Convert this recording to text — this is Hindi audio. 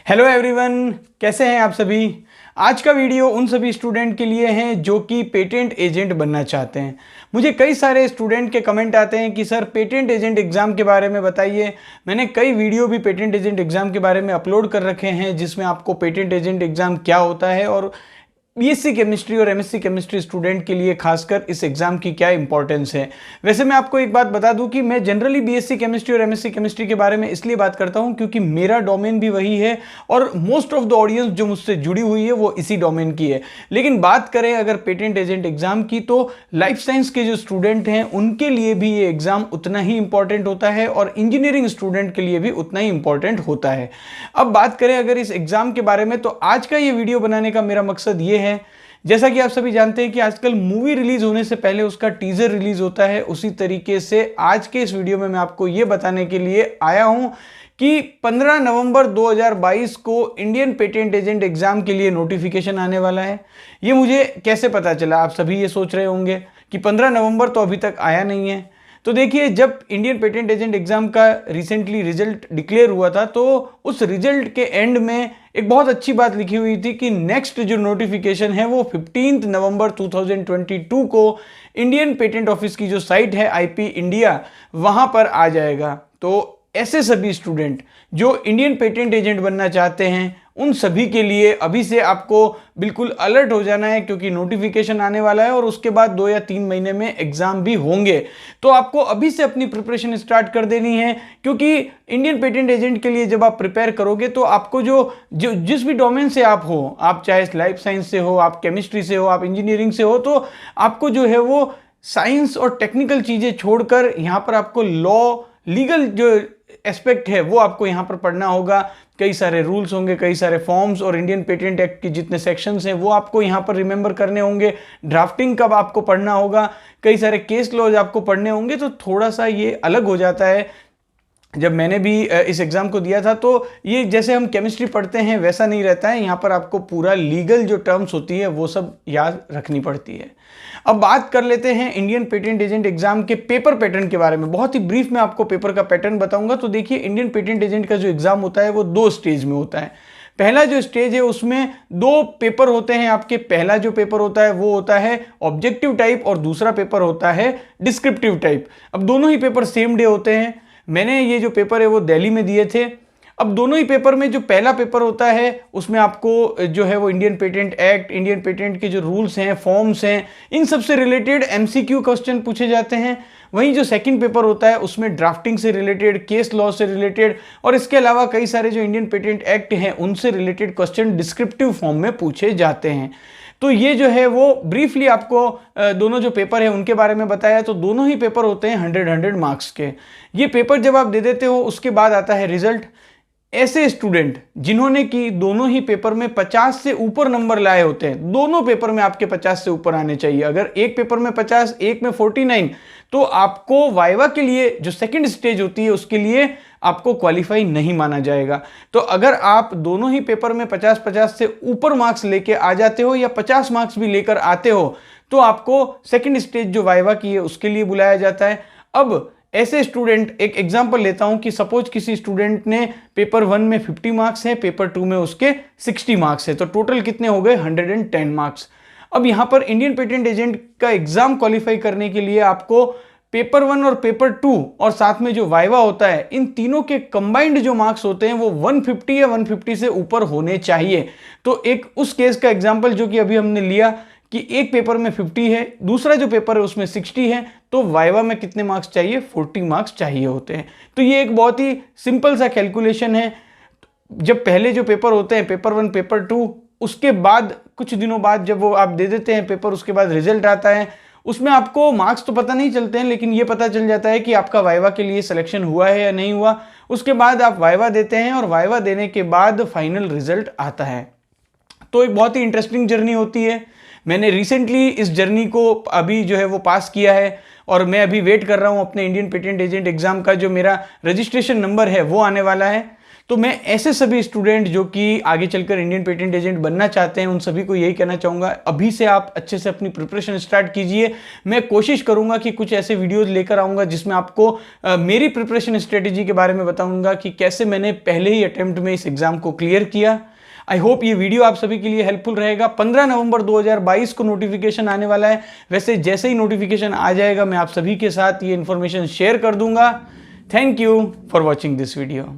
हेलो एवरीवन, कैसे हैं आप सभी। आज का वीडियो उन सभी स्टूडेंट के लिए हैं जो कि पेटेंट एजेंट बनना चाहते हैं। मुझे कई सारे स्टूडेंट के कमेंट आते हैं कि सर पेटेंट एजेंट एग्ज़ाम के बारे में बताइए। मैंने कई वीडियो भी पेटेंट एजेंट एग्ज़ाम के बारे में अपलोड कर रखे हैं जिसमें आपको पेटेंट एजेंट एग्ज़ाम क्या होता है और बीएससी केमिस्ट्री और एमएससी केमिस्ट्री स्टूडेंट के लिए खासकर इस एग्जाम की क्या इंपॉर्टेंस है। वैसे मैं आपको एक बात बता दूं कि मैं जनरली बीएससी केमिस्ट्री और एमएससी केमिस्ट्री के बारे में इसलिए बात करता हूं क्योंकि मेरा डोमेन भी वही है और मोस्ट ऑफ द ऑडियंस जो मुझसे जुड़ी हुई है वो इसी डोमेन की है। लेकिन बात करें अगर पेटेंट एजेंट एग्जाम की तो लाइफ साइंस के जो स्टूडेंट हैं उनके लिए भी ये एग्जाम उतना ही इंपॉर्टेंट होता है और इंजीनियरिंग स्टूडेंट के लिए भी उतना ही इंपॉर्टेंट होता है। अब बात करें अगर इस एग्जाम के बारे में तो आज का ये वीडियो बनाने का मेरा मकसद ये है, जैसा कि आप सभी जानते हैं कि आजकल मूवी रिलीज होने से पहले उसका टीजर रिलीज होता है, उसी तरीके से आज के इस वीडियो में मैं आपको यह बताने के लिए आया हूं कि 15 नवंबर 2022 को इंडियन पेटेंट एजेंट एग्जाम के लिए नोटिफिकेशन आने वाला है। ये मुझे कैसे पता चला, आप सभी ये सोच रहे होंगे कि 15 नवंबर तो अभी तक आया नहीं है। तो देखिए, जब इंडियन पेटेंट एजेंट एग्जाम का रिसेंटली रिजल्ट डिक्लेयर हुआ था तो उस रिजल्ट के एंड में एक बहुत अच्छी बात लिखी हुई थी कि नेक्स्ट जो नोटिफिकेशन है वो 15 नवंबर 2022 को इंडियन पेटेंट ऑफिस की जो साइट है आईपी इंडिया वहां पर आ जाएगा। तो ऐसे सभी स्टूडेंट जो इंडियन पेटेंट एजेंट बनना चाहते हैं उन सभी के लिए अभी से आपको बिल्कुल अलर्ट हो जाना है क्योंकि नोटिफिकेशन आने वाला है और उसके बाद 2 या 3 महीने में एग्जाम भी होंगे। तो आपको अभी से अपनी प्रिपरेशन स्टार्ट कर देनी है क्योंकि इंडियन पेटेंट एजेंट के लिए जब आप प्रिपेयर करोगे तो आपको जो जिस भी डोमेन से आप हो, आप चाहे लाइफ साइंस से हो, आप केमिस्ट्री से हो, आप इंजीनियरिंग से हो, तो आपको जो है वो साइंस और टेक्निकल चीज़ें छोड़कर यहाँ पर आपको लॉ लीगल जो एस्पेक्ट है वो आपको यहाँ पर पढ़ना होगा। कई सारे रूल्स होंगे, कई सारे फॉर्म्स और इंडियन पेटेंट एक्ट की जितने सेक्शंस हैं वो आपको यहाँ पर रिमेंबर करने होंगे। ड्राफ्टिंग कब आपको पढ़ना होगा, कई सारे केस लॉज आपको पढ़ने होंगे। तो थोड़ा सा ये अलग हो जाता है। जब मैंने भी इस एग्ज़ाम को दिया था तो ये जैसे हम केमिस्ट्री पढ़ते हैं वैसा नहीं रहता है। यहाँ पर आपको पूरा लीगल जो टर्म्स होती है वो सब याद रखनी पड़ती है। अब बात कर लेते हैं इंडियन पेटेंट एजेंट एग्जाम के पेपर पैटर्न के बारे में। बहुत ही ब्रीफ में आपको पेपर का पैटर्न बताऊंगा। तो देखिए, इंडियन पेटेंट एजेंट का जो एग्जाम होता है वो 2 स्टेज में होता है। पहला जो स्टेज है उसमें 2 पेपर होते हैं आपके। पहला जो पेपर होता है वो होता है ऑब्जेक्टिव टाइप और दूसरा पेपर होता है डिस्क्रिप्टिव टाइप। अब दोनों ही पेपर सेम डे होते हैं। मैंने ये जो पेपर है वो दिल्ली में दिए थे। अब दोनों ही पेपर में जो पहला पेपर होता है उसमें आपको जो है वो Indian patent act, Indian patent के जो रूल्स हैं, फॉर्म्स हैं, इन सब से रिलेटेड एमसीक्यू क्वेश्चन पूछे जाते हैं। वहीं जो सेकंड पेपर होता है उसमें ड्राफ्टिंग से रिलेटेड, केस लॉ से रिलेटेड और इसके अलावा कई सारे जो इंडियन पेटेंट एक्ट हैं उनसे रिलेटेड क्वेश्चन डिस्क्रिप्टिव फॉर्म में पूछे जाते हैं। तो ये जो है वो ब्रीफली आपको दोनों जो पेपर है उनके बारे में बताया। तो दोनों ही पेपर होते हैं 100 मार्क्स के। ये पेपर जब आप दे देते हो उसके बाद आता है रिजल्ट। ऐसे स्टूडेंट जिन्होंने कि दोनों ही पेपर में 50 से ऊपर नंबर लाए होते हैं, दोनों पेपर में आपके 50 से ऊपर आने चाहिए। अगर एक पेपर में 50, एक में 49, तो आपको वाइवा के लिए जो सेकंड स्टेज होती है उसके लिए आपको क्वालिफाई नहीं माना जाएगा। तो अगर आप दोनों ही पेपर में 50-50 से ऊपर मार्क्स लेके आ जाते हो या 50 मार्क्स भी लेकर आते हो तो आपको सेकंड स्टेज जो वाइवा की है उसके लिए बुलाया जाता है। अब ऐसे स्टूडेंट, एक एग्जांपल लेता हूं कि सपोज किसी स्टूडेंट ने पेपर 1 में 50 मार्क्स है, पेपर 2 में उसके 60 मार्क्स है, तो टोटल कितने हो गए 110 मार्क्स। अब यहां पर इंडियन पेटेंट एजेंट का एग्जाम क्वालिफाई करने के लिए आपको पेपर 1 और पेपर 2 और साथ में जो वाइवा होता है इन तीनों के कंबाइंड जो मार्क्स होते हैं वो 150 या 150 से ऊपर होने चाहिए। तो एक उस केस का एग्जाम्पल जो कि अभी हमने लिया कि एक पेपर में 50 है, दूसरा जो पेपर है उसमें 60 है, तो वाइवा में कितने मार्क्स चाहिए, 40 मार्क्स चाहिए होते हैं। तो ये एक बहुत ही सिंपल सा कैलकुलेशन है। जब पहले जो पेपर होते हैं पेपर 1, पेपर 2, उसके बाद कुछ दिनों बाद जब वो आप दे देते हैं पेपर, उसके बाद रिजल्ट आता है, उसमें आपको मार्क्स तो पता नहीं चलते हैं लेकिन ये पता चल जाता है कि आपका वाइवा के लिए सिलेक्शन हुआ है या नहीं हुआ। उसके बाद आप वाइवा देते हैं और वाइवा देने के बाद फाइनल रिजल्ट आता है। तो एक बहुत ही इंटरेस्टिंग जर्नी होती है। मैंने रिसेंटली इस जर्नी को अभी जो है वो पास किया है और मैं अभी वेट कर रहा हूँ अपने इंडियन पेटेंट एजेंट एग्जाम का जो मेरा रजिस्ट्रेशन नंबर है वो आने वाला है। तो मैं ऐसे सभी स्टूडेंट जो कि आगे चलकर इंडियन पेटेंट एजेंट बनना चाहते हैं उन सभी को यही कहना चाहूँगा, अभी से आप अच्छे से अपनी प्रिपरेशन स्टार्ट कीजिए। मैं कोशिश करूँगा कि कुछ ऐसे वीडियोज़ लेकर आऊँगा जिसमें आपको मेरी प्रिपरेशन स्ट्रेटेजी के बारे में बताऊँगा कि कैसे मैंने पहले ही अटेम्प्ट में इस एग्ज़ाम को क्लियर किया। आई होप ये वीडियो आप सभी के लिए हेल्पफुल रहेगा। 15 नवंबर 2022 को नोटिफिकेशन आने वाला है। वैसे जैसे ही नोटिफिकेशन आ जाएगा मैं आप सभी के साथ ये इन्फॉर्मेशन शेयर कर दूंगा। Thank you for watching this video.